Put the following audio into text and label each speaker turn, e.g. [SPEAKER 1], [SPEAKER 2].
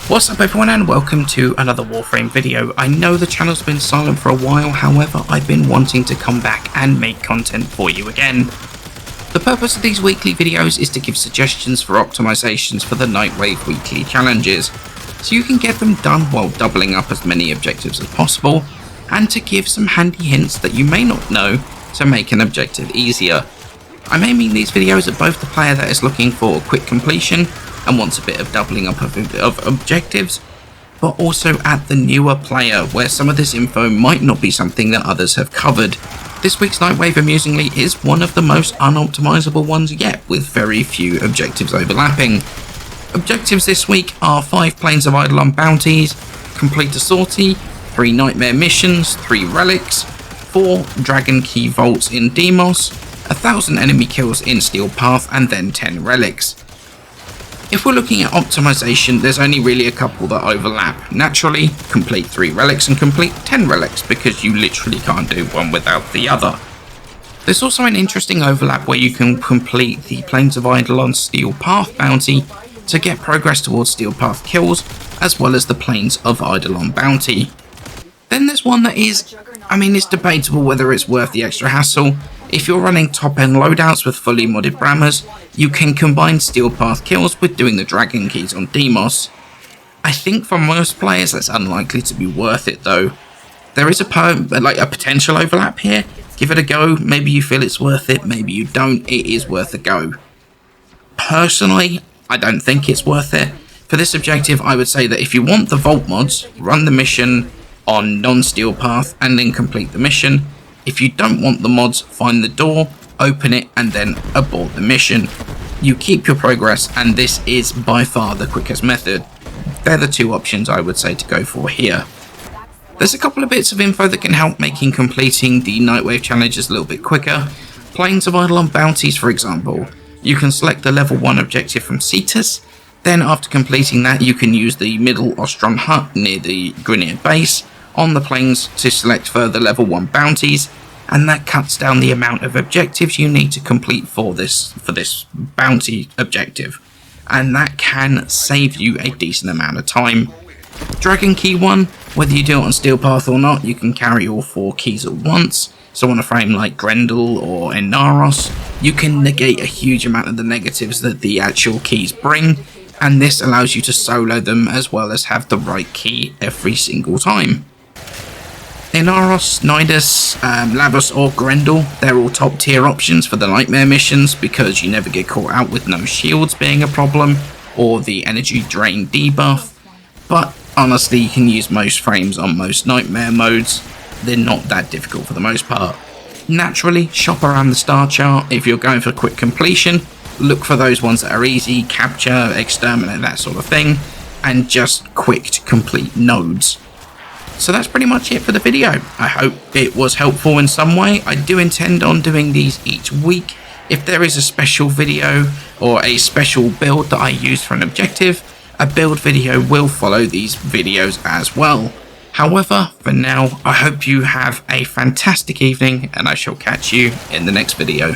[SPEAKER 1] What's up everyone and welcome to another Warframe video. I know the channel's been silent for a while, however I've been wanting to come back and make content for you again. The purpose of these weekly videos is to give suggestions for optimizations for the Nightwave weekly challenges, so you can get them done while doubling up as many objectives as possible, and to give some handy hints that you may not know to make an objective easier. I'm aiming these videos at both the player that is looking for quick completion and wants a bit of doubling up of objectives, but also at the newer player where some of this info might not be something that others have covered. This week's Nightwave amusingly is one of the most unoptimizable ones yet, with very few objectives overlapping. Objectives this week are 5 Planes of Eidolon bounties, complete a sortie, 3 nightmare missions, 3 relics, 4 dragon key vaults in Demos, 1,000 enemy kills in Steel Path, and then 10 relics. If we're looking at optimization, there's only really a couple that overlap. Naturally, complete 3 relics and complete 10 relics, because you literally can't do one without the other. There's also an interesting overlap where you can complete the Planes of Eidolon Steel Path bounty to get progress towards Steel Path kills, as well as the Planes of Eidolon bounty. Then there's one that is, it's debatable whether it's worth the extra hassle. If you're running top-end loadouts with fully modded Brammers, you can combine Steel Path kills with doing the Dragon Keys on Demos. I think for most players that's unlikely to be worth it though. There is a potential overlap here. Give it a go, maybe you feel it's worth it, maybe you don't, it is worth a go. Personally, I don't think it's worth it. For this objective, I would say that if you want the Vault mods, run the mission on non-Steel Path and then complete the mission. If you don't want the mods, find the door, open it, and then abort the mission. You keep your progress, and this is by far the quickest method. They're the 2 options I would say to go for here. There's a couple of bits of info that can help making completing the Nightwave challenges a little bit quicker. Planes of Eidolon bounties, for example. You can select the level 1 objective from Cetus. Then after completing that, you can use the middle Ostron hut near the Grineer base on the planes to select further level 1 bounties, and that cuts down the amount of objectives you need to complete for this bounty objective, and that can save you a decent amount of time. Dragon Key 1, whether you do it on Steel Path or not, you can carry all 4 keys at once, so on a frame like Grendel or Enaros, you can negate a huge amount of the negatives that the actual keys bring, and this allows you to solo them as well as have the right key every single time. Enaros, Nidus, Lavos or Grendel, they're all top tier options for the nightmare missions because you never get caught out with no shields being a problem or the energy drain debuff, but honestly you can use most frames on most nightmare modes. They're not that difficult for the most part. Naturally, shop around the star chart. If you're going for quick completion, look for those ones that are easy, capture, exterminate, that sort of thing, and just quick to complete nodes. So that's pretty much it for the video. I hope it was helpful in some way. I do intend on doing these each week. If there is a special video or a special build that I use for an objective, a build video will follow these videos as well. However, for now, I hope you have a fantastic evening and I shall catch you in the next video.